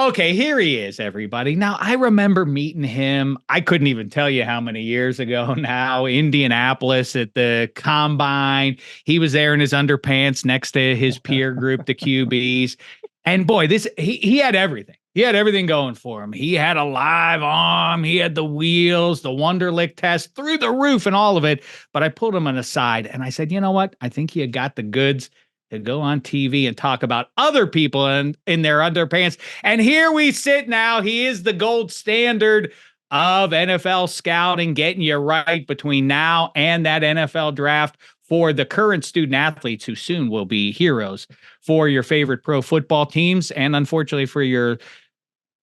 Okay, here he is, everybody. Now, I remember meeting him. I couldn't even tell you how many years ago now, Indianapolis at the combine. He was there in his underpants next to his peer group, the QBs. And boy, he had everything. He had everything going for him. He had a live arm. He had the wheels, the Wonderlic test through the roof and all of it. But I pulled him on the side and I said, you know what? I think he had got the goods to go on TV and talk about other people in their underpants. And here we sit now. He is the gold standard of NFL scouting, getting you right between now and that NFL draft for the current student athletes who soon will be heroes for your favorite pro football teams. And unfortunately for your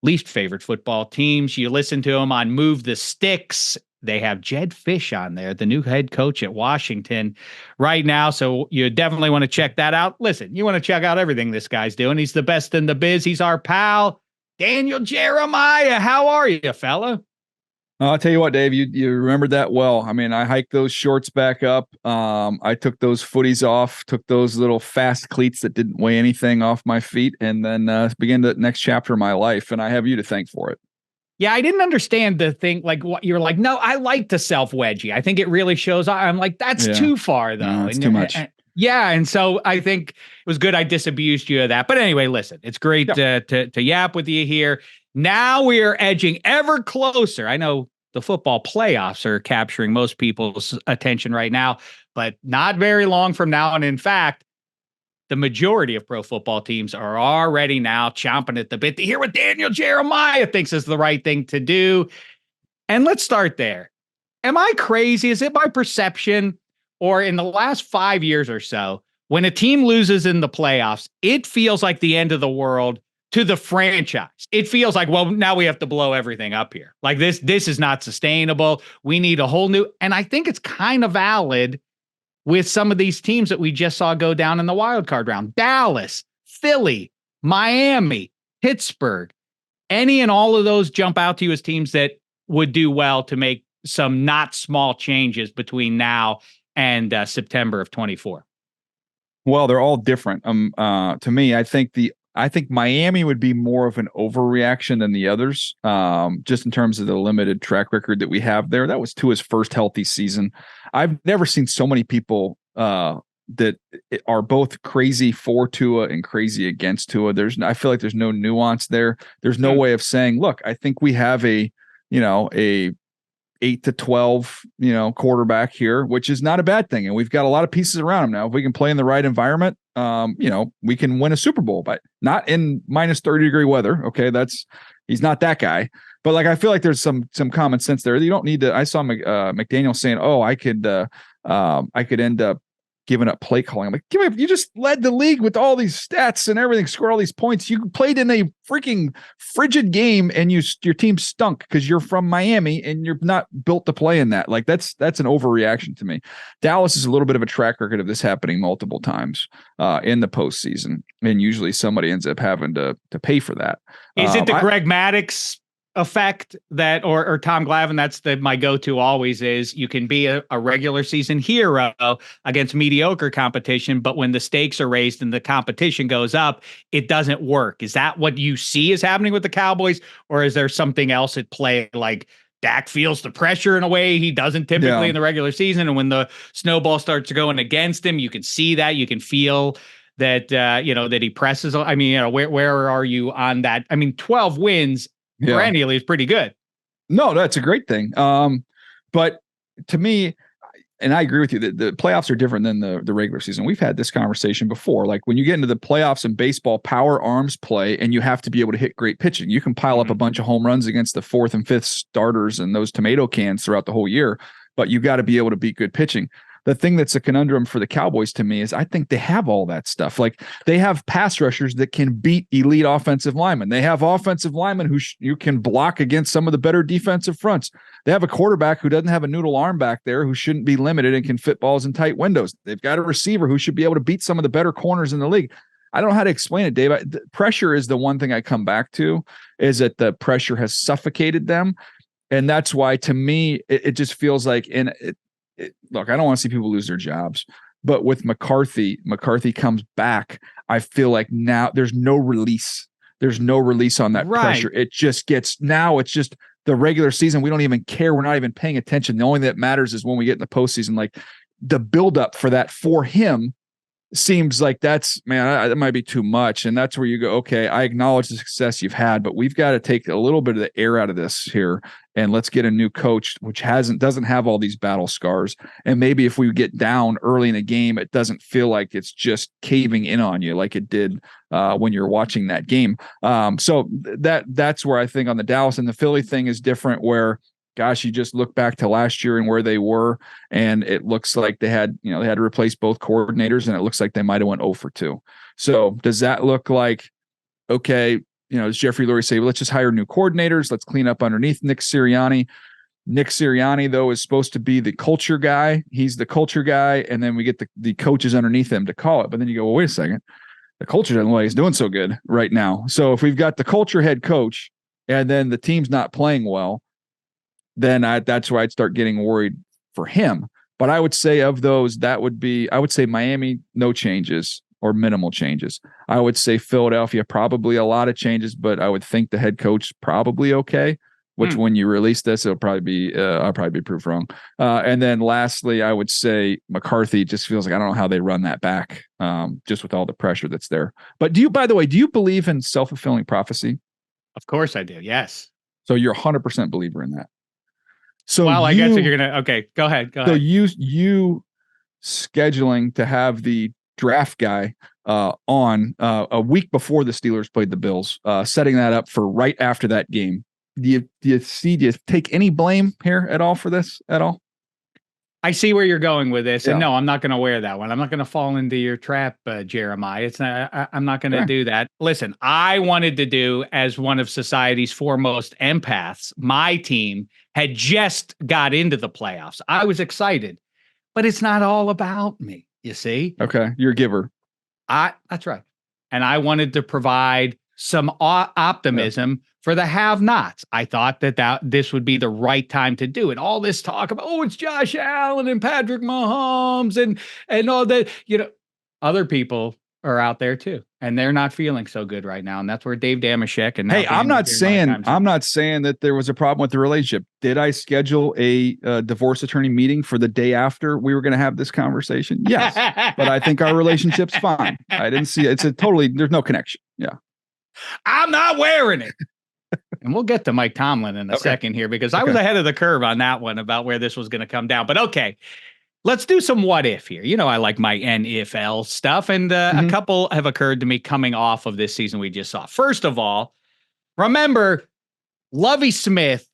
least favorite football teams, you listen to him on Move the Sticks. They have Jed Fish on there, the new head coach at Washington right now. So you definitely want to check that out. Listen, you want to check out everything this guy's doing. He's the best in the biz. He's our pal, Daniel Jeremiah. How are you, fella? I'll tell you what, Dave, you remembered that well. I mean, I hiked those shorts back up. I took those footies off, took those little fast cleats that didn't weigh anything off my feet, and then began the next chapter of my life. And I have you to thank for it. Yeah, I didn't understand the thing. Like what you're like, no, I like the self wedgie. I think it really shows. I'm like, that's too far though. No, it's too much. Yeah. And so I think it was good I disabused you of that. But anyway, listen, it's great to yap with you here. Now we are edging ever closer. I know the football playoffs are capturing most people's attention right now, but not very long from now. And in fact, the majority of pro football teams are already now chomping at the bit to hear what Daniel Jeremiah thinks is the right thing to do. And let's start there. Am I crazy? Is it my perception? Or in the last 5 years or so, when a team loses in the playoffs, it feels like the end of the world to the franchise. It feels like, well, now we have to blow everything up here. Like this is not sustainable. We need a whole new, and I think it's kind of valid with some of these teams that we just saw go down in the wild card round. Dallas, Philly, Miami, Pittsburgh. Any and all of those jump out to you as teams that would do well to make some not small changes between now and September of 24? Well, they're all different. To me, I think Miami would be more of an overreaction than the others, just in terms of the limited track record that we have there. That was Tua's first healthy season. I've never seen so many people that are both crazy for Tua and crazy against Tua. I feel like there's no nuance there. There's no way of saying, look, I think we have a 8 to 12, quarterback here, which is not a bad thing. And we've got a lot of pieces around him now. If we can play in the right environment, we can win a Super Bowl, but not in minus 30-degree weather. Okay. He's not that guy. But I feel like there's some common sense there. You don't need to. I saw McDaniel saying, "Oh, I could end up giving up play calling." I'm like, you just led the league with all these stats and everything, scored all these points. You played in a freaking frigid game, and your team stunk because you're from Miami and you're not built to play in that. Like that's an overreaction to me. Dallas is a little bit of a track record of this happening multiple times in the postseason, and usually somebody ends up having to pay for that. Is it the Greg Maddux effect that, or Tom Glavine? That's my go-to always is you can be a regular season hero against mediocre competition, but when the stakes are raised and the competition goes up, it doesn't work. Is that what you see is happening with the Cowboys, or is there something else at play? Like Dak feels the pressure in a way he doesn't typically in the regular season, and when the snowball starts going against him, you can see that, you can feel that that he presses. I mean, where are you on that? I mean, 12 wins perennially is pretty good. No, that's a great thing. But to me, and I agree with you that the playoffs are different than the regular season. We've had this conversation before. Like when you get into the playoffs in baseball, power arms play, and you have to be able to hit great pitching. You can pile up a bunch of home runs against the fourth and fifth starters and those tomato cans throughout the whole year, but you got to be able to beat good pitching. The thing that's a conundrum for the Cowboys to me is I think they have all that stuff. Like they have pass rushers that can beat elite offensive linemen. They have offensive linemen who you can block against some of the better defensive fronts. They have a quarterback who doesn't have a noodle arm back there who shouldn't be limited and can fit balls in tight windows. They've got a receiver who should be able to beat some of the better corners in the league. I don't know how to explain it, Dave. Pressure is the one thing I come back to, is that the pressure has suffocated them. And that's why, to me, it just feels like look, I don't want to see people lose their jobs, but with McCarthy comes back. I feel like now there's no release. there's no release on that pressure. It just gets, now it's just the regular season. We don't even care. We're not even paying attention. The only thing that matters is when we get in the postseason, like the buildup for that for him seems like that might be too much. And that's where you go, okay, I acknowledge the success you've had, but we've got to take a little bit of the air out of this here. And let's get a new coach, which doesn't have all these battle scars. And maybe if we get down early in a game, it doesn't feel like it's just caving in on you like it did when you're watching that game. So that's where I think on the Dallas and the Philly thing is different, where gosh, you just look back to last year and where they were, and it looks like they had to replace both coordinators, and it looks like they might have went 0 for 2. So does that look like, okay, does Jeffrey Lurie say, well, let's just hire new coordinators, let's clean up underneath Nick Sirianni? Nick Sirianni, though, is supposed to be the culture guy. He's the culture guy, and then we get the coaches underneath him to call it. But then you go, well, wait a second. The culture doesn't look like he's doing so good right now. So if we've got the culture head coach and then the team's not playing well, then that's where I'd start getting worried for him. But I would say of those, I would say Miami, no changes or minimal changes. I would say Philadelphia, probably a lot of changes, but I would think the head coach probably okay, which when you release this, I'll probably be proved wrong. And then lastly, I would say McCarthy. Just feels like I don't know how they run that back, just with all the pressure that's there. But by the way, do you believe in self-fulfilling prophecy? Of course I do. Yes. So you're 100% believer in that. So I guess you're gonna. Okay, go ahead. So you scheduling to have the draft guy on a week before the Steelers played the Bills, setting that up for right after that game. Do you take any blame here at all for this at all? I see where you're going with this, and no, I'm not going to wear that one. I'm not going to fall into your trap, Jeremiah. It's not. I'm not going to do that. Listen, I wanted to do, as one of society's foremost empaths, my team had just got into the playoffs. I was excited, but it's not all about me. You see? Okay, you're a giver. That's right, and I wanted to provide some optimism for the have-nots. I thought that this would be the right time to do it. All this talk about, it's Josh Allen and Patrick Mahomes and all that, other people are out there too, and they're not feeling so good right now. And that's where Dave Dameshek and hey, I'm not saying that there was a problem with the relationship. Did I schedule a divorce attorney meeting for the day after we were going to have this conversation? Yes, but I think our relationship's fine. I didn't see it. There's no connection. Yeah. I'm not wearing it. And we'll get to Mike Tomlin in a second here, because I was ahead of the curve on that one about where this was going to come down. But okay, let's do some what if here. I like my NFL stuff, and a couple have occurred to me coming off of this season we just saw. First of all, remember, Lovie Smith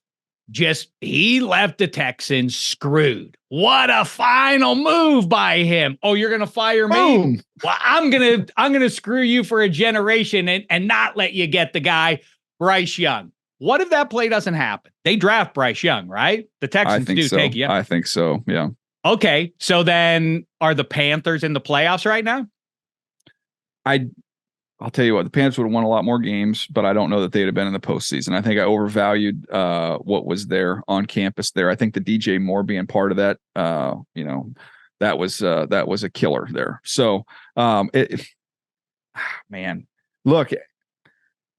he left the Texans screwed. What a final move by him. Oh, you're going to fire me? Boom. Well, I'm going to screw you for a generation and not let you get the guy, Bryce Young. What if that play doesn't happen? They draft Bryce Young, right? The Texans take you. I think so. Yeah. Okay. So then are the Panthers in the playoffs right now? I'll tell you what, the Panthers would have won a lot more games, but I don't know that they'd have been in the postseason. I think I overvalued what was there on campus there. I think the DJ Moore being part of that, that was a killer there. So, man, look,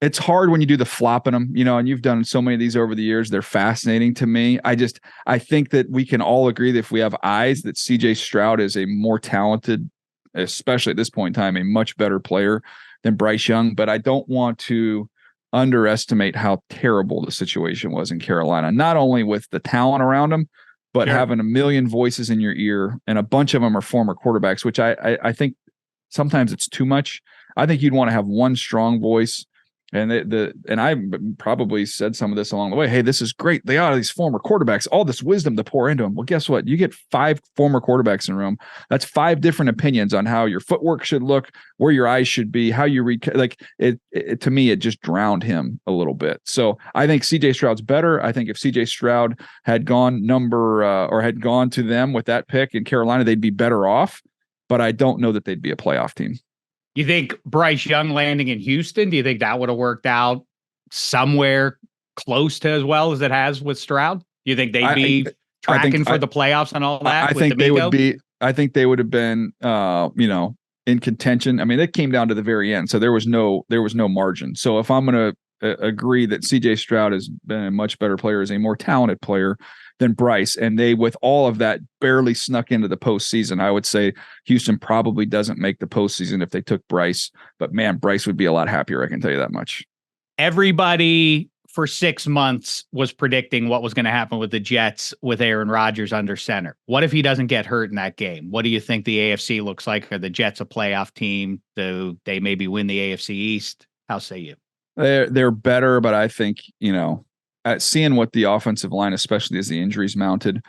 it's hard when you do the flopping them, and you've done so many of these over the years. They're fascinating to me. I think that we can all agree that if we have eyes, that CJ Stroud is a more talented, especially at this point in time, a much better player than Bryce Young. But I don't want to underestimate how terrible the situation was in Carolina, not only with the talent around them, but having a million voices in your ear, and a bunch of them are former quarterbacks, which I think sometimes it's too much. I think you'd want to have one strong voice. And I probably said some of this along the way. Hey, this is great. They are these former quarterbacks, all this wisdom to pour into them. Well, guess what? You get 5 former quarterbacks in a room. That's 5 different opinions on how your footwork should look, where your eyes should be, how you read. Like it to me, it just drowned him a little bit. So I think CJ Stroud's better. I think if CJ Stroud had gone had gone to them with that pick in Carolina, they'd be better off. But I don't know that they'd be a playoff team. You think Bryce Young landing in Houston, do you think that would have worked out somewhere close to as well as it has with Stroud? Do you think they'd be tracking for the playoffs and all that? I think they would be. I think they would have been, in contention. I mean, it came down to the very end, so there was no margin. So if I'm going to agree that C.J. Stroud has been a much better player, is a more talented player than Bryce, and they, with all of that, barely snuck into the postseason, I would say Houston probably doesn't make the postseason if they took Bryce. But man, Bryce would be a lot happier. I can tell you that much. Everybody for 6 months was predicting what was going to happen with the Jets with Aaron Rodgers under center. What if he doesn't get hurt in that game? What do you think the AFC looks like? Are the Jets a playoff team? Do they maybe win the AFC East? How say you? They're better, but I think, seeing what the offensive line, especially as the injuries mounted,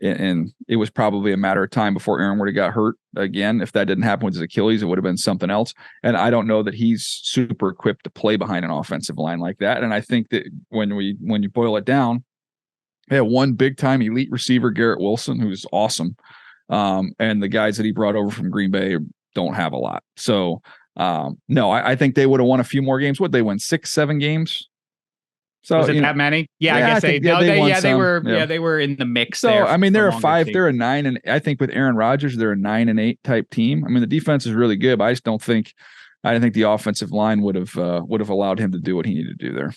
and it was probably a matter of time before Aaron would have got hurt again. If that didn't happen with his Achilles, it would have been something else. And I don't know that he's super equipped to play behind an offensive line like that. And I think that when you boil it down, they had one big time elite receiver, Garrett Wilson, who's awesome. And the guys that he brought over from Green Bay don't have a lot. So no, I think they would have won a few more games. Would they win 6, 7 games? So was it that many? Yeah, I guess they were in the mix. So there I mean, they're a 5, they're a 9, and I think with Aaron Rodgers, they're a 9-8 type team. I mean, the defense is really good, but I didn't think the offensive line would have allowed him to do what he needed to do there.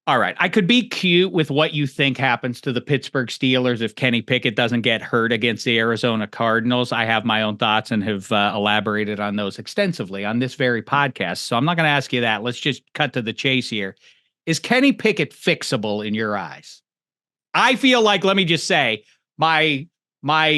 All right, I could be cute with what you think happens to the Pittsburgh Steelers if Kenny Pickett doesn't get hurt against the Arizona Cardinals. I have my own thoughts and have elaborated on those extensively on this very podcast. So I'm not going to ask you that. Let's just cut to the chase here. Is Kenny Pickett fixable in your eyes? I feel like, let me just say, my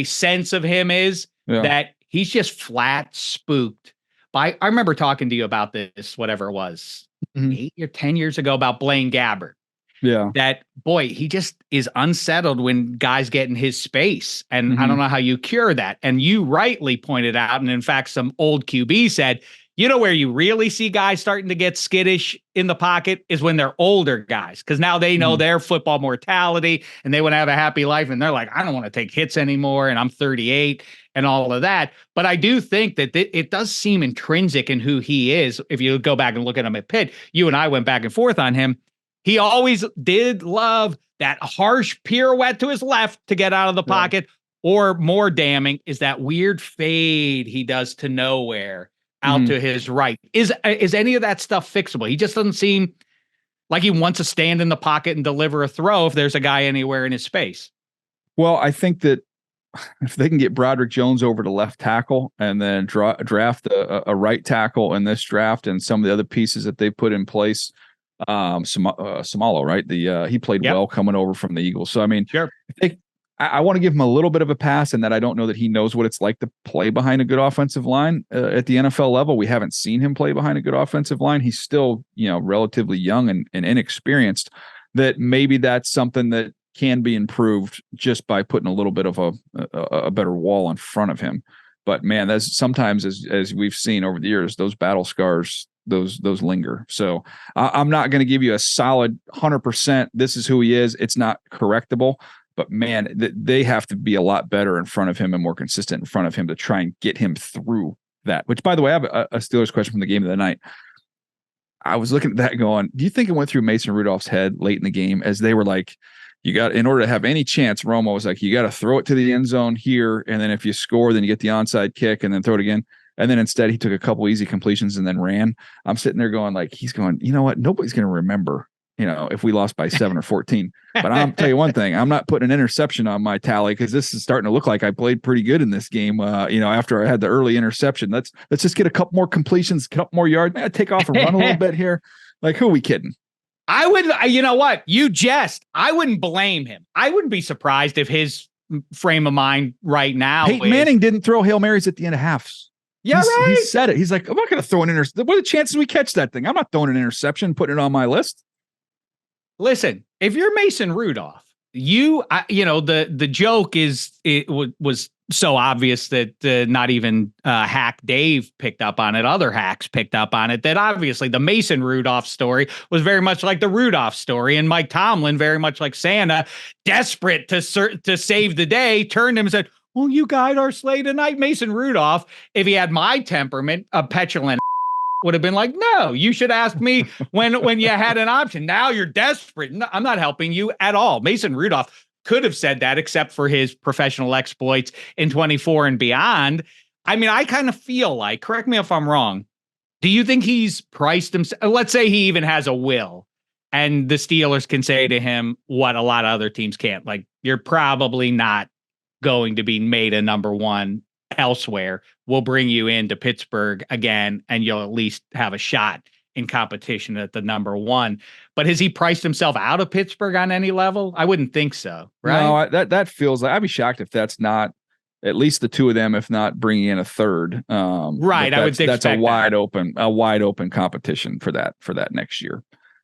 sense of him is that he's just flat spooked. I remember talking to you about this, whatever it was, 8 or 10 years ago, about Blaine Gabbert. Yeah. That, boy, he just is unsettled when guys get in his space. And I don't know how you cure that. And you rightly pointed out, and in fact, some old QB said, where you really see guys starting to get skittish in the pocket is when they're older guys, because now they know their football mortality and they want to have a happy life. And they're like, I don't want to take hits anymore. And I'm 38 and all of that. But I do think that it does seem intrinsic in who he is. If you go back and look at him at Pitt, you and I went back and forth on him. He always did love that harsh pirouette to his left to get out of the pocket, or more damning is that weird fade he does to nowhere out to his right. Is any of that stuff fixable? He just doesn't seem like he wants to stand in the pocket and deliver a throw if there's a guy anywhere in his space. Well, I think that if they can get Broderick Jones over to left tackle and then draft a right tackle in this draft and some of the other pieces that they put in place, Samalo, right? He played well coming over from the Eagles. So, I mean, I want to give him a little bit of a pass, in that I don't know that he knows what it's like to play behind a good offensive line at the NFL level. We haven't seen him play behind a good offensive line. He's still, relatively young and inexperienced. That maybe that's something that can be improved just by putting a little bit of a better wall in front of him. But man, that's sometimes, as we've seen over the years, those battle scars, those linger. So I'm not going to give you a solid 100%. This is who he is. It's not correctable. But man, they have to be a lot better in front of him and more consistent in front of him to try and get him through that. Which, by the way, I have a Steelers question from the game of the night. I was looking at that going, do you think it went through Mason Rudolph's head late in the game as they were like, in order to have any chance, Romo was like, you got to throw it to the end zone here. And then if you score, then you get the onside kick and then throw it again. And then instead he took a couple easy completions and then ran. I'm sitting there going like, he's going, you know what? Nobody's going to remember, if we lost by 7 or 14. But I'll tell you one thing, I'm not putting an interception on my tally because this is starting to look like I played pretty good in this game. After I had the early interception, let's just get a couple more completions, a couple more yards. Man, take off and run a little bit here. Like, who are we kidding? I would, you know what? You jest. I wouldn't blame him. I wouldn't be surprised if his frame of mind right now. Peyton Manning didn't throw Hail Marys at the end of halves. Yeah, right. He said it. He's like, I'm not going to throw an interception. What are the chances we catch that thing? I'm not throwing an interception, putting it on my list. Listen, if you're Mason Rudolph, the joke was so obvious that not even Hack Dave picked up on it. Other hacks picked up on it. That obviously the Mason Rudolph story was very much like the Rudolph story, and Mike Tomlin very much like Santa, desperate to save the day, turned him and said, "Will you guide our sleigh tonight?" Mason Rudolph, if he had my temperament, a petulant would have been like, no, you should ask me when you had an option. Now you're desperate. No, I'm not helping you at all. Mason Rudolph could have said that, except for his professional exploits in 24 and beyond. I mean, I kind of feel like, correct me if I'm wrong, do you think he's priced himself? Let's say he even has a will and the Steelers can say to him what a lot of other teams can't. Like, you're probably not going to be made a number one elsewhere. We'll bring you into Pittsburgh again, and you'll at least have a shot in competition at the number one. But has he priced himself out of Pittsburgh on any level? I wouldn't think so, right? No, that feels like I'd be shocked if that's not at least the two of them, if not bringing in a third. Right, I would expect that's a wide open competition for that next year.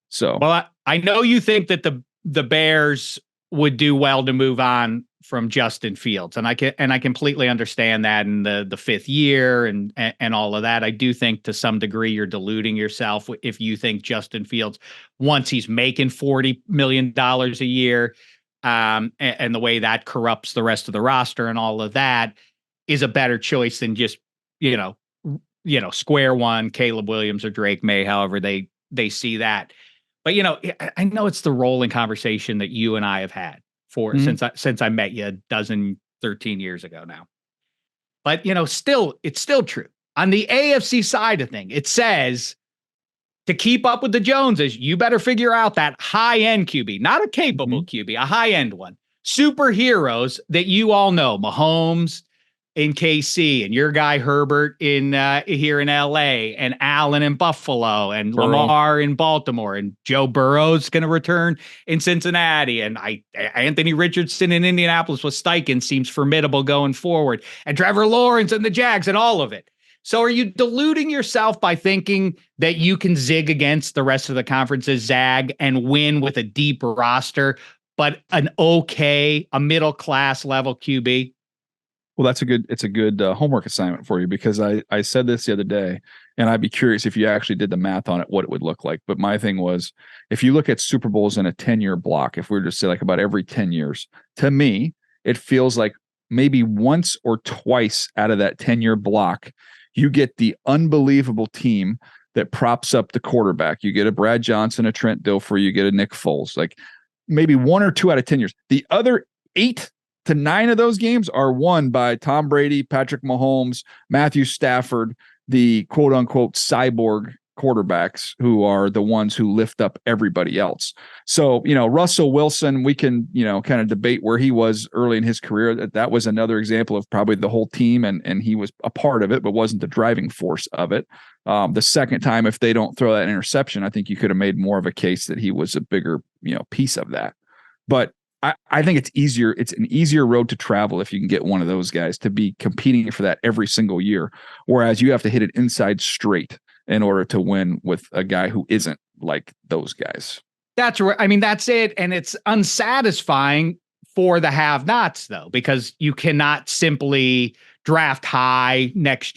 So, well, I know you think that the Bears would do well to move on from Justin Fields, and I completely understand that in the fifth year and all of that. I do think to some degree you're deluding yourself if you think Justin Fields, once he's making $40 million a year, and the way that corrupts the rest of the roster and all of that, is a better choice than just square one Caleb Williams or Drake May, however they see that. But I know it's the rolling conversation that you and I have had since I met you 13 years ago now. But it's still true. On the AFC side of thing, it says to keep up with the Joneses, you better figure out that high-end QB, not a capable QB, a high-end one. Superheroes that you all know, Mahomes in KC, and your guy Herbert in here in LA, and Allen in Buffalo, and Lamar in Baltimore, and Joe Burrow's going to return in Cincinnati, and Anthony Richardson in Indianapolis with Steichen seems formidable going forward, and Trevor Lawrence and the Jags, and all of it. So are you deluding yourself by thinking that you can zig against the rest of the conference's zag and win with a deep roster, but a middle class level QB? Well, it's a good homework assignment for you, because I said this the other day, and I'd be curious if you actually did the math on it, what it would look like. But my thing was, if you look at Super Bowls in a 10-year block, if we were to say like about every 10 years, to me, it feels like maybe once or twice out of that 10-year block, you get the unbelievable team that props up the quarterback. You get a Brad Johnson, a Trent Dilfer, you get a Nick Foles, like maybe 1 or 2 out of 10 years. The other 8 to 9 of those games are won by Tom Brady, Patrick Mahomes, Matthew Stafford, the quote unquote cyborg quarterbacks who are the ones who lift up everybody else. So, Russell Wilson, we can, kind of debate where he was early in his career. That was another example of probably the whole team, and he was a part of it, but wasn't the driving force of it. The second time, if they don't throw that interception, I think you could have made more of a case that he was a bigger, piece of that. But I think it's easier. It's an easier road to travel if you can get one of those guys to be competing for that every single year. Whereas you have to hit it inside straight in order to win with a guy who isn't like those guys. That's right. I mean, that's it. And it's unsatisfying for the have-nots, though, because you cannot simply draft high next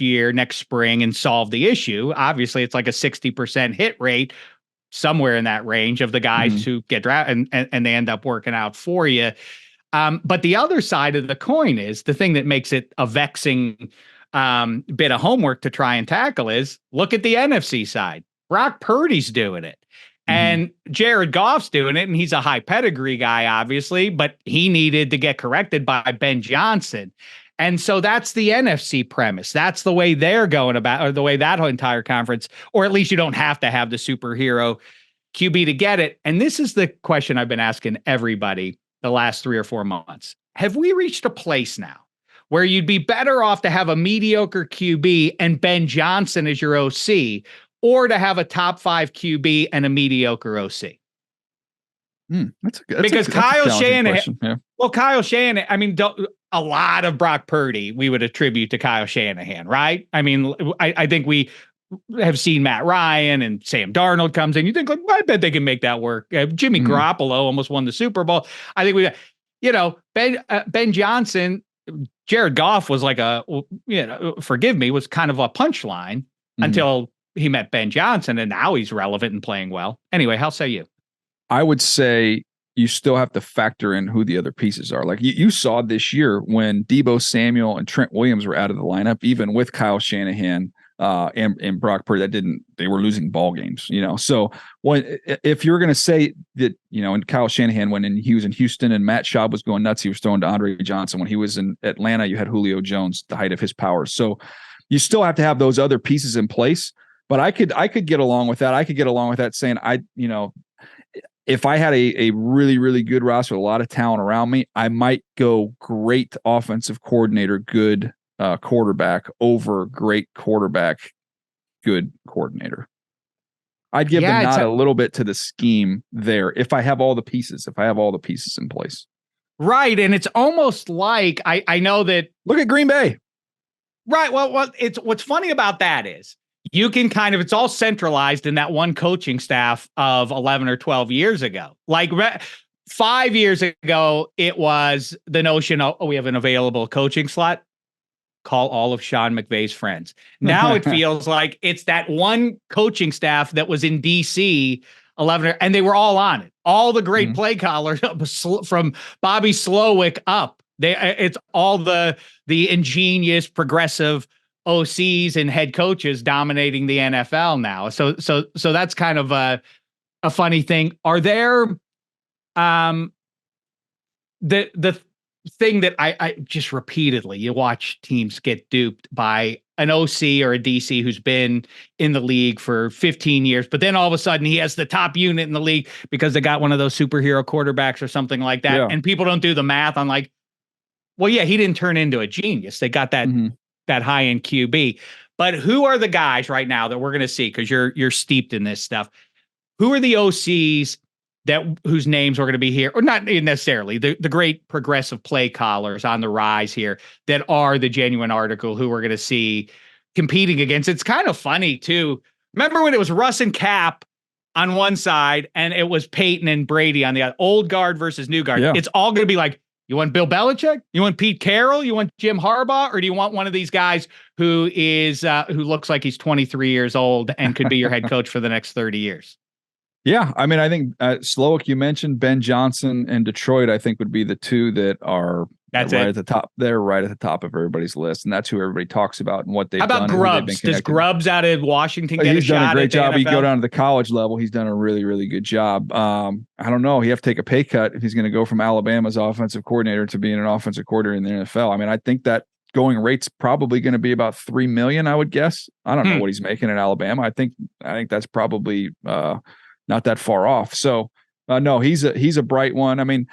spring and solve the issue. Obviously, it's like a 60% hit rate somewhere in that range of the guys who get drafted and they end up working out for you. But the other side of the coin is the thing that makes it a vexing bit of homework to try and tackle is look at the NFC side. Brock Purdy's doing it. And Jared Goff's doing it, and he's a high pedigree guy, obviously, but he needed to get corrected by Ben Johnson. And so that's the NFC premise. That's the way they're going about, or the way that whole entire conference, or at least you don't have to have the superhero QB to get it. And this is the question I've been asking everybody the last 3 or 4 months. Have we reached a place now where you'd be better off to have a mediocre QB and Ben Johnson as your OC, or to have a top 5 QB and a mediocre OC? Because Kyle Shanahan, Kyle Shanahan, I mean, a lot of Brock Purdy we would attribute to Kyle Shanahan, right? I mean, I think we have seen Matt Ryan and Sam Darnold comes in. You think, like, I bet they can make that work. Jimmy Garoppolo almost won the Super Bowl. I think Ben Johnson, Jared Goff was like forgive me, was kind of a punchline until he met Ben Johnson, and now he's relevant and playing well. Anyway, how say you? I would say you still have to factor in who the other pieces are. Like you saw this year when Deebo Samuel and Trent Williams were out of the lineup, even with Kyle Shanahan and Brock Purdy, they were losing ball games, So if you're going to say that, and Kyle Shanahan, when he was in Houston and Matt Schaub was going nuts, he was throwing to Andre Johnson. When he was in Atlanta, you had Julio Jones, the height of his powers. So you still have to have those other pieces in place. But I could get along with that. I could get along with that saying if I had a really, really good roster with a lot of talent around me, I might go great offensive coordinator, good quarterback over great quarterback, good coordinator. I'd give the nod a little bit to the scheme there if I have all the pieces, in place. Right. And it's almost like I know that. Look at Green Bay. Right. Well, what's funny about that is you can it's all centralized in that one coaching staff of 11 or 12 years ago. Like 5 years ago, it was the notion of, we have an available coaching slot. Call all of Sean McVay's friends. Now it feels like it's that one coaching staff that was in DC 11, and they were all on it. All the great play callers from Bobby Slowick up. It's all the ingenious, progressive OCs and head coaches dominating the NFL now. So that's kind of a funny thing. Are there the thing that I just repeatedly, you watch teams get duped by an OC or a DC who's been in the league for 15 years, but then all of a sudden he has the top unit in the league because they got one of those superhero quarterbacks or something like that. Yeah. And people don't do the math on like, well, yeah, he didn't turn into a genius. They got that that high-end QB. But who are the guys right now that we're going to see? Because you're steeped in this stuff. Who are the OCs whose names are going to be here, or not necessarily the great progressive play callers on the rise here that are the genuine article who we're going to see competing against? It's kind of funny too. Remember when it was Russ and Cap on one side and it was Peyton and Brady on the other, old guard versus new guard. Yeah. It's all going to be like, you want Bill Belichick? You want Pete Carroll? You want Jim Harbaugh? Or do you want one of these guys who looks like he's 23 years old and could be your head coach for the next 30 years? Yeah, I mean, I think Slowick, you mentioned Ben Johnson and Detroit, I think would be the two that are at the top. They're right at the top of everybody's list, and that's who everybody talks about and what they've done. How about Grubbs? Does Grubbs out of Washington get a shot? He's done a great job. He go down to the college level. He's done a really, really good job. I don't know. He have to take a pay cut if he's going to go from Alabama's offensive coordinator to being an offensive coordinator in the NFL. I mean, I think that going rate's probably going to be about $3 million, I would guess. I don't know what he's making in Alabama. I think that's probably not that far off. So no, he's a bright one. I mean,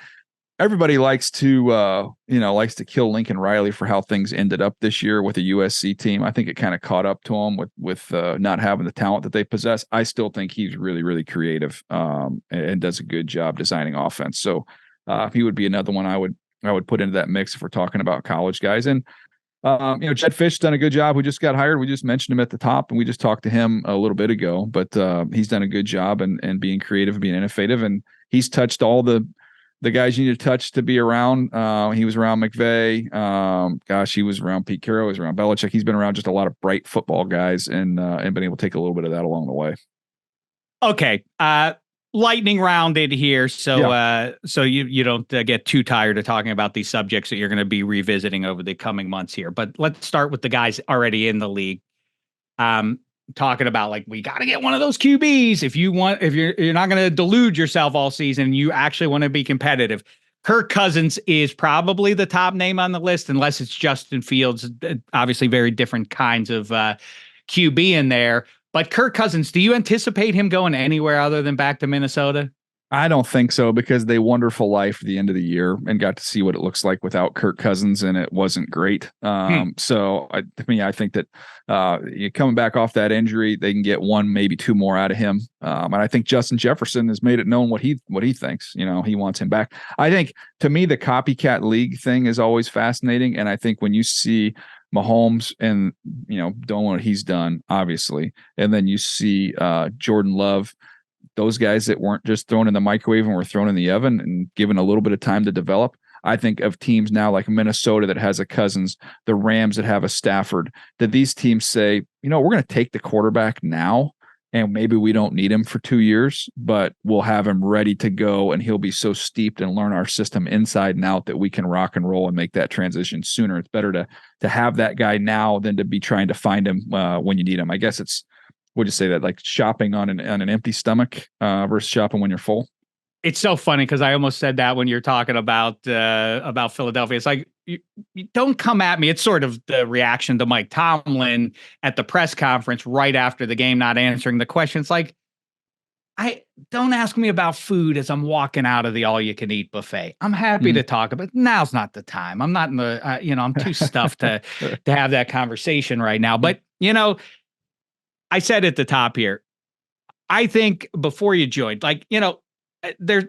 everybody likes to kill Lincoln Riley for how things ended up this year with a USC team. I think it kind of caught up to him with not having the talent that they possess. I still think he's really, really creative and does a good job designing offense. So he would be another one I would put into that mix if we're talking about college guys. And Jed Fisch's done a good job. We just got hired. We just mentioned him at the top, and we just talked to him a little bit ago. But he's done a good job and being creative and being innovative. And he's touched all the guys you need to touch to be around. He was around McVay. He was around Pete Carroll. He was around Belichick. He's been around just a lot of bright football guys and been able to take a little bit of that along the way. Okay. Lightning rounded here, so you don't get too tired of talking about these subjects that you're going to be revisiting over the coming months here. But let's start with the guys already in the league. Talking about like, we got to get one of those QBs if you're not going to delude yourself all season. You actually want to be competitive. Kirk Cousins is probably the top name on the list, unless it's Justin Fields. Obviously, very different kinds of QB in there. But Kirk Cousins, do you anticipate him going anywhere other than back to Minnesota? I don't think so, because they Wonderful Life at the end of the year and got to see what it looks like without Kirk Cousins, and it wasn't great. So I think that you coming back off that injury, they can get one, maybe two more out of him. And I think Justin Jefferson has made it known what he thinks. He wants him back. I think, to me, the copycat league thing is always fascinating, and I think when you see Mahomes and doing what he's done, obviously, and then you see Jordan Love, those guys that weren't just thrown in the microwave and were thrown in the oven and given a little bit of time to develop. I think of teams now like Minnesota that has a Cousins, the Rams that have a Stafford, that these teams say, we're going to take the quarterback now and maybe we don't need him for 2 years, but we'll have him ready to go, and he'll be so steeped and learn our system inside and out that we can rock and roll and make that transition sooner. It's better to have that guy now than to be trying to find him when you need him. I guess it's, would you say that, like shopping on an empty stomach versus shopping when you're full? It's so funny because I almost said that when you're talking about Philadelphia. It's like, you don't come at me. It's sort of the reaction to Mike Tomlin at the press conference right after the game, not answering the questions. Like, I don't ask me about food as I'm walking out of the all-you-can-eat buffet. I'm happy to talk about. Now's not the time. I'm not in the. I'm too stuffed to have that conversation right now. But I said at the top here, I think before you joined, there's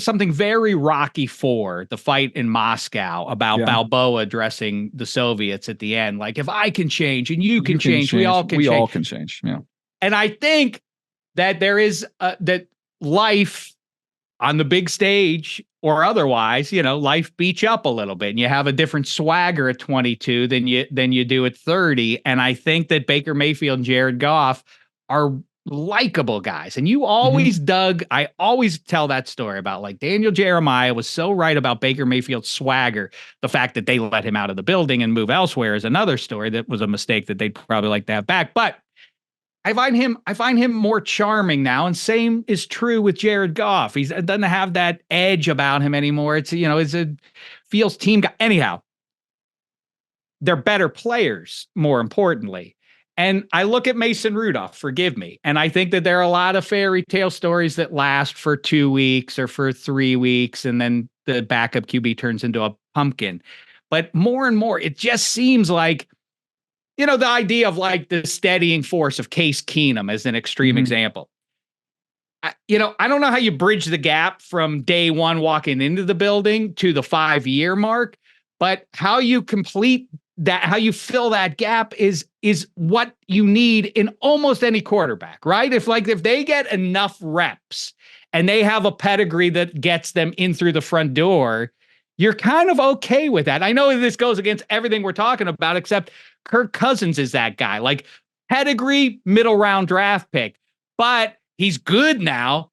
something very Rocky IV, the fight in Moscow, about Balboa addressing the Soviets at the end. Like, if I can change and you can change, we all can change. We all can change. Yeah. And I think that there is that life on the big stage or otherwise, life beats you up a little bit, and you have a different swagger at 22 than you do at 30. And I think that Baker Mayfield and Jared Goff are likable guys. And you always I always tell that story about, like, Daniel Jeremiah was so right about Baker Mayfield's swagger. The fact that they let him out of the building and move elsewhere is another story. That was a mistake that they'd probably like to have back. But I find him more charming now, and same is true with Jared Goff. He doesn't have that edge about him anymore. It's feels team guy. Anyhow, they're better players, more importantly. And I look at Mason Rudolph, forgive me, and I think that there are a lot of fairy tale stories that last for 2 weeks or for 3 weeks, and then the backup QB turns into a pumpkin. But more and more, it just seems like, the idea of, like, the steadying force of Case Keenum as an extreme example. I don't know how you bridge the gap from day one walking into the building to the 5-year mark, but how you complete that, how you fill that gap is what you need in almost any quarterback, right? If they get enough reps and they have a pedigree that gets them in through the front door, you're kind of okay with that. I know this goes against everything we're talking about, except Kirk Cousins is that guy, like, pedigree, middle round draft pick, but he's good now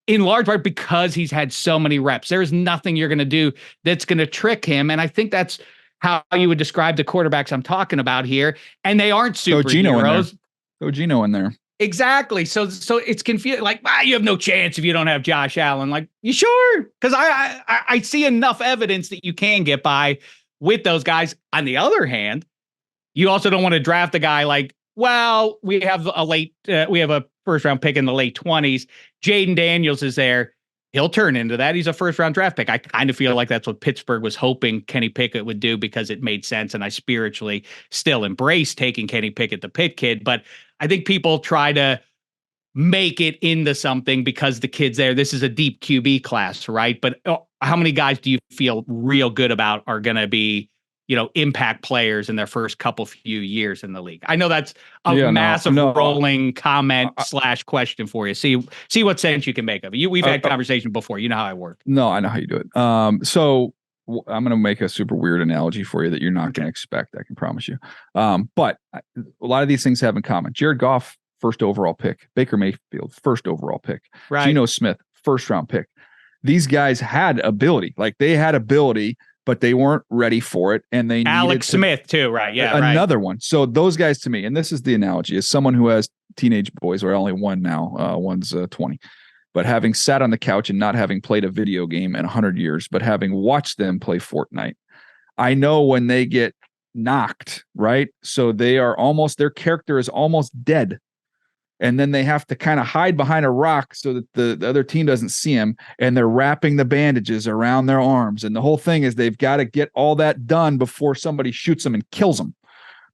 in large part because he's had so many reps. There's nothing you're going to do that's going to trick him. And I think that's how you would describe the quarterbacks I'm talking about here. And they aren't superheroes. Geno in there. Exactly. So it's confusing. Like, you have no chance if you don't have Josh Allen. Like, you sure? Because I see enough evidence that you can get by with those guys. On the other hand, you also don't want to draft a guy like, well, we have a first round pick in the late 20s. Jaden Daniels is there. He'll turn into that. He's a first round draft pick. I kind of feel like that's what Pittsburgh was hoping Kenny Pickett would do, because it made sense. And I spiritually still embrace taking Kenny Pickett, the Pitt kid. But I think people try to make it into something because the kid's there. This is a deep QB class, right? But how many guys do you feel real good about are going to be, impact players in their first few years in the league? I know that's a massive rolling comment / question for you. See what sense you can make of it. We've had conversation before. You know how I work. No, I know how you do it. So I'm going to make a super weird analogy for you that you're not going to expect. I can promise you. But a lot of these things have in common. Jared Goff, first overall pick. Baker Mayfield, first overall pick. Right. Geno Smith, first round pick. These guys had ability. They had ability, but they weren't ready for it. And they Alex Smith too, right? Yeah. Another one. So those guys, to me, and this is the analogy, as someone who has teenage boys, or only one now, one's 20, but having sat on the couch and not having played a video game in 100 years, but having watched them play Fortnite, I know when they get knocked, right? So their character is almost dead. And then they have to kind of hide behind a rock so that the other team doesn't see them, and they're wrapping the bandages around their arms. And the whole thing is they've got to get all that done before somebody shoots them and kills them.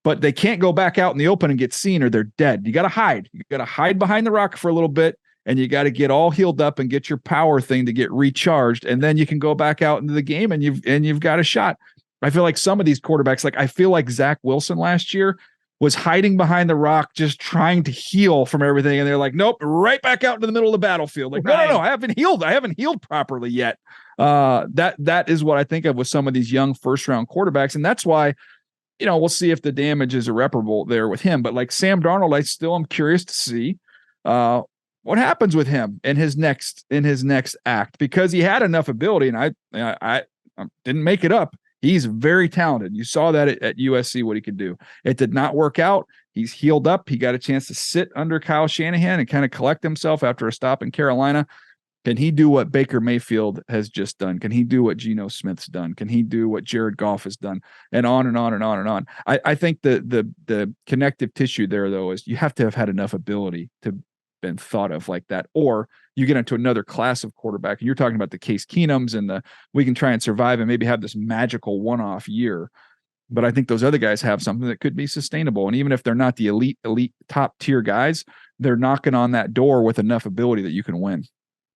But they can't go back out in the open and get seen, or they're dead. You got to hide. You got to hide behind the rock for a little bit, and you got to get all healed up and get your power thing to get recharged. And then you can go back out into the game and you've got a shot. I feel like some of these quarterbacks, I feel like Zach Wilson last year was hiding behind the rock, just trying to heal from everything. And they're like, nope, right back out into the middle of the battlefield. No, I haven't healed. I haven't healed properly yet. That is what I think of with some of these young first round quarterbacks. And that's why, we'll see if the damage is irreparable there with him. But like Sam Darnold, I still am curious to see What happens with him in his next act? Because he had enough ability, and I didn't make it up. He's very talented. You saw that at USC, what he could do. It did not work out. He's healed up. He got a chance to sit under Kyle Shanahan and kind of collect himself after a stop in Carolina. Can he do what Baker Mayfield has just done? Can he do what Geno Smith's done? Can he do what Jared Goff has done? And on and on and on and on. I think the connective tissue there, though, is you have to have had enough ability to been thought of like that, or you get into another class of quarterback, and you're talking about the Case Keenums and we can try and survive and maybe have this magical one-off year. But I think those other guys have something that could be sustainable. And even if they're not the elite top tier guys, they're knocking on that door with enough ability that you can win.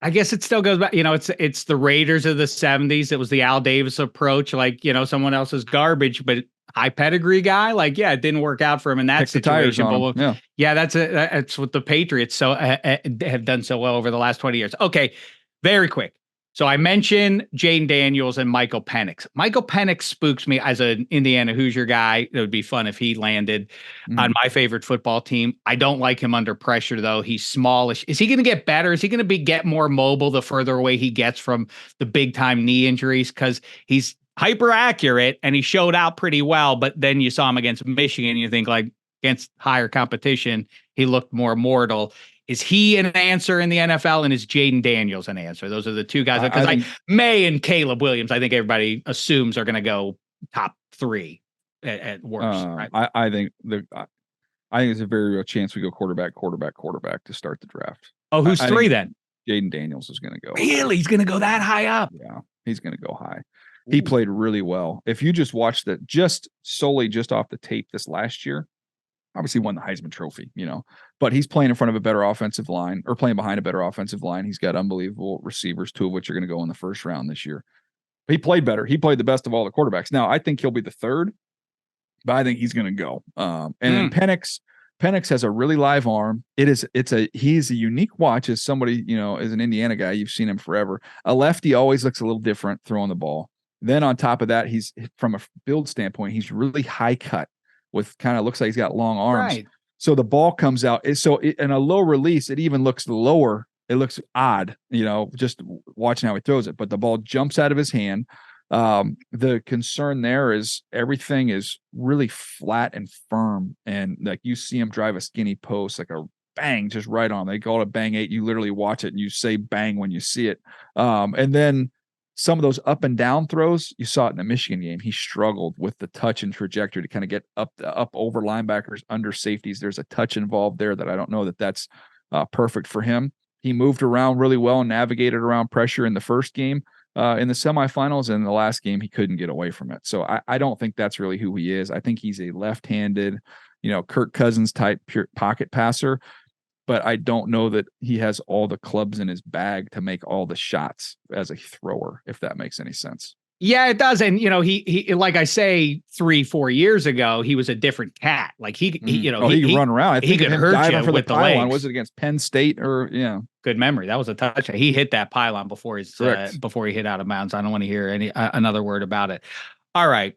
I guess it still goes back, it's the Raiders of the 70s. It was the Al Davis approach, like, someone else's garbage, but high pedigree guy. Like, yeah, it didn't work out for him in that situation. But that's what the Patriots have done so well over the last 20 years. Okay, very quick. So I mentioned Jaden Daniels and Michael Penix. Michael Penix spooks me as an Indiana Hoosier guy. It would be fun if he landed on my favorite football team. I don't like him under pressure, though. He's smallish. Is he going to get better? Is he going to get more mobile the further away he gets from the big time knee injuries? Because he's hyper accurate and he showed out pretty well. But then you saw him against Michigan, and you think, like, against higher competition, he looked more mortal. Is he an answer in the NFL, and is Jaden Daniels an answer? Those are the two guys. Because May and Caleb Williams, I think everybody assumes are going to go top 3 at worst. Right? I think there's a very real chance we go quarterback to start the draft. Oh, who's 3 then? Jaden Daniels is going to go. Really? He's going to go that high up? Yeah, he's going to go high. Ooh. He played really well. If you just watched that, just off the tape this last year, obviously won the Heisman Trophy, but he's playing in front of a better offensive line, or playing behind a better offensive line. He's got unbelievable receivers, 2 of which are going to go in the first round this year. He played better. He played the best of all the quarterbacks. Now, I think he'll be the 3rd, but I think he's going to go. Then Penix has a really live arm. He's a unique watch as somebody, as an Indiana guy, you've seen him forever. A lefty always looks a little different throwing the ball. Then on top of that, he's, from a build standpoint, he's really high cut with kind of looks like he's got long arms. Right. So the ball comes out. In a low release, it even looks lower. It looks odd, just watching how he throws it, but the ball jumps out of his hand. The concern there is everything is really flat and firm. And like, you see him drive a skinny post, like a bang, just right on. They call it a bang 8. You literally watch it and you say bang when you see it. And then some of those up and down throws, you saw it in the Michigan game. He struggled with the touch and trajectory to kind of get up over linebackers, under safeties. There's a touch involved there that I don't know that's perfect for him. He moved around really well and navigated around pressure in the first game, in the semifinals, and in the last game, he couldn't get away from it. So I don't think that's really who he is. I think he's a left-handed, Kirk Cousins type pure pocket passer. But I don't know that he has all the clubs in his bag to make all the shots as a thrower, if that makes any sense. Yeah, it does. And, he like I say, 3-4 years ago, he was a different cat. Like he could run around. I think he could hurt you with the legs. Was it against Penn State or Good memory. That was a touchdown. He hit that pylon before he hit out of bounds. I don't want to hear another word about it. All right.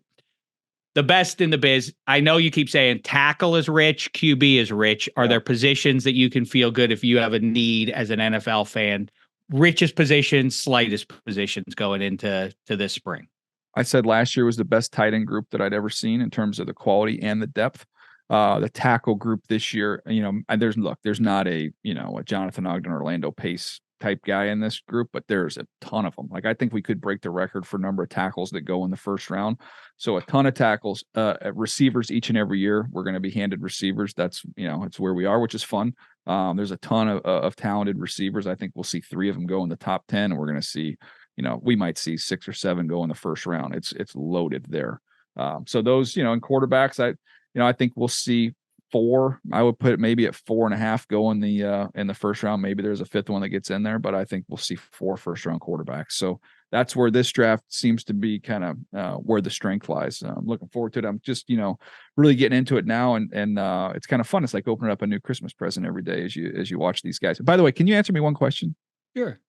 The best in the biz. I know you keep saying tackle is rich, QB is rich. Are there positions that you can feel good if you have a need as an NFL fan? Richest positions, slightest positions going into this spring. I said last year was the best tight end group that I'd ever seen in terms of the quality and the depth. The tackle group this year, there's not a Jonathan Ogden, Orlando Pace type guy in this group, but there's a ton of them. Like, I think we could break the record for number of tackles that go in the first round. So a ton of tackles, receivers each and every year. We're going to be handed receivers. That's, it's where we are, which is fun. There's a ton of talented receivers. I think we'll see 3 of them go in the top 10, and we're going to see, we might see 6 or 7 go in the first round. It's loaded there. So those, in quarterbacks, I think we'll see 4. I would put it maybe at 4.5 go in the first round. Maybe there's a 5th one that gets in there, but I think we'll see 4 first round quarterbacks. So that's where this draft seems to be kind of where the strength lies. I'm looking forward to it. I'm just, really getting into it now, and it's kind of fun. It's like opening up a new Christmas present every day as you watch these guys. By the way, can you answer me one question? Sure.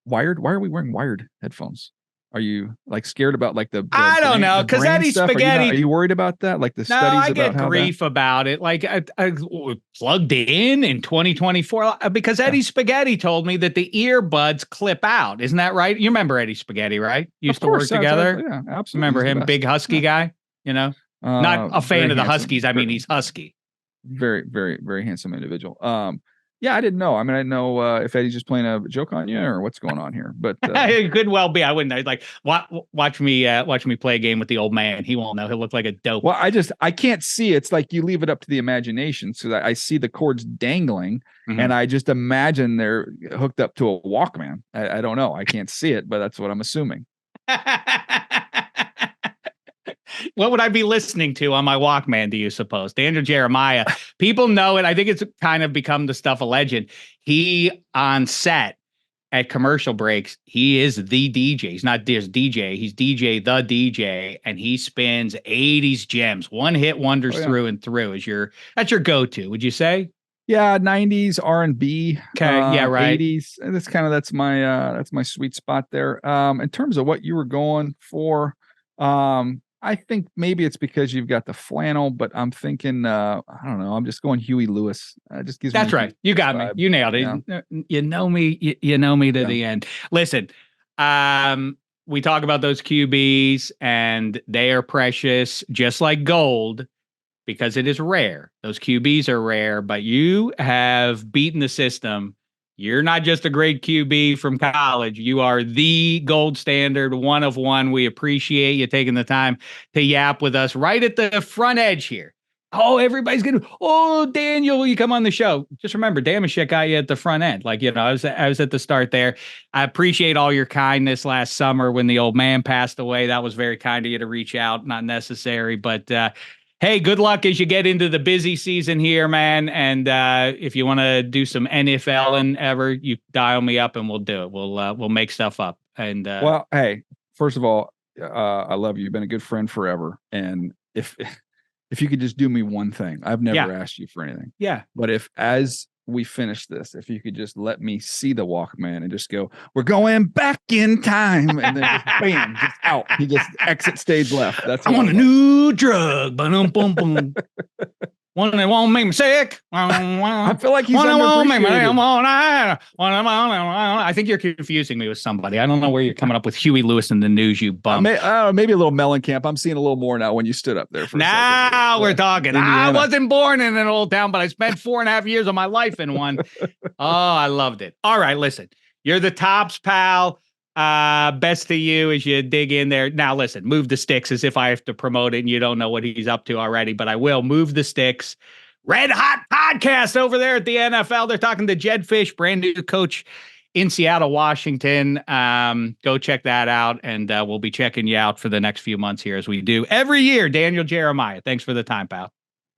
Wired? Why are we wearing wired headphones? Are you like scared about like I don't know, because brain Eddie stuff? Spaghetti. Are you worried about that? Like the No, studies I about get how that? grief about it. Like I plugged in 2024 because Eddie Spaghetti told me that the earbuds clip out. Isn't that right? You remember Eddie Spaghetti, right? Of Used to work course, together. yeah, absolutely. Remember He's the him, best. big husky Yeah. guy. Not a fan Very of the handsome. Huskies. I mean, he's husky. Very, very, very handsome individual. Yeah, I didn't know. I mean, I didn't know if Eddie's just playing a joke on you or what's going on here. But It could well be. I wouldn't know. Like, watch me play a game with the old man. He won't know. He'll look like a dope. well, I can't see. It's like you leave it up to the imagination. So I see the cords dangling, and I just imagine they're hooked up to a Walkman. I don't know. I can't see it, but that's what I'm assuming. What would I be listening to on my Walkman, do you suppose? Daniel Jeremiah. People know it. I think it's kind of become the stuff of legend. He on set at commercial breaks, he is the DJ. He's not just DJ. He's DJ, the DJ, and he spins 80s gems, one hit wonders through and through. That's your go-to, would you say? Yeah, 90s R&B. Okay, yeah, right. 80s. That's my sweet spot there. In terms of what you were going for, I think maybe it's because you've got the flannel, but I'm thinking, I don't know. I'm just going Huey Lewis. Just gives That's me right. You got me. You nailed it. Yeah. You know me. You know me to the end. Listen, we talk about those QBs, and they are precious, just like gold, because it is rare. Those QBs are rare, but you have beaten the system. You're not just a great QB from college. You are the gold standard, one of one. We appreciate you taking the time to yap with us right at the front edge here. Oh, everybody's going to, Daniel, will you come on the show? Just remember, Dameshek got you at the front end. Like, I was at the start there. I appreciate all your kindness last summer when the old man passed away. That was very kind of you to reach out. Not necessary, but hey, good luck as you get into the busy season here, man. And if you want to do some NFL and ever, you dial me up and we'll do it. We'll make stuff up. And well, hey, first of all, I love you. You've been a good friend forever. And if you could just do me one thing, I've never asked you for anything. Yeah. But as we finish this, if you could just let me see the Walkman and just go, we're going back in time, and then just bam, just out. He just exit stage left. That's I want a new drug. Boom, boom, boom. One that won't make me sick. I feel like he's underappreciated. I think you're confusing me with somebody. I don't know where you're coming up with Huey Lewis in the news, you bum. Maybe a little Mellencamp. I'm seeing a little more now when you stood up there. Now we're talking. Indiana. I wasn't born in an old town, but I spent 4.5 years of my life in one. I loved it. All right, listen. You're the tops, pal. Best to you as you dig in there. Now, listen, Move the Sticks as if I have to promote it and you don't know what he's up to already, but I will. Move the Sticks. Red hot podcast over there at the NFL. They're talking to Jed Fish, brand new coach in Seattle, Washington. Go check that out, and we'll be checking you out for the next few months here as we do every year. Daniel Jeremiah, thanks for the time, pal.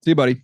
See you, buddy.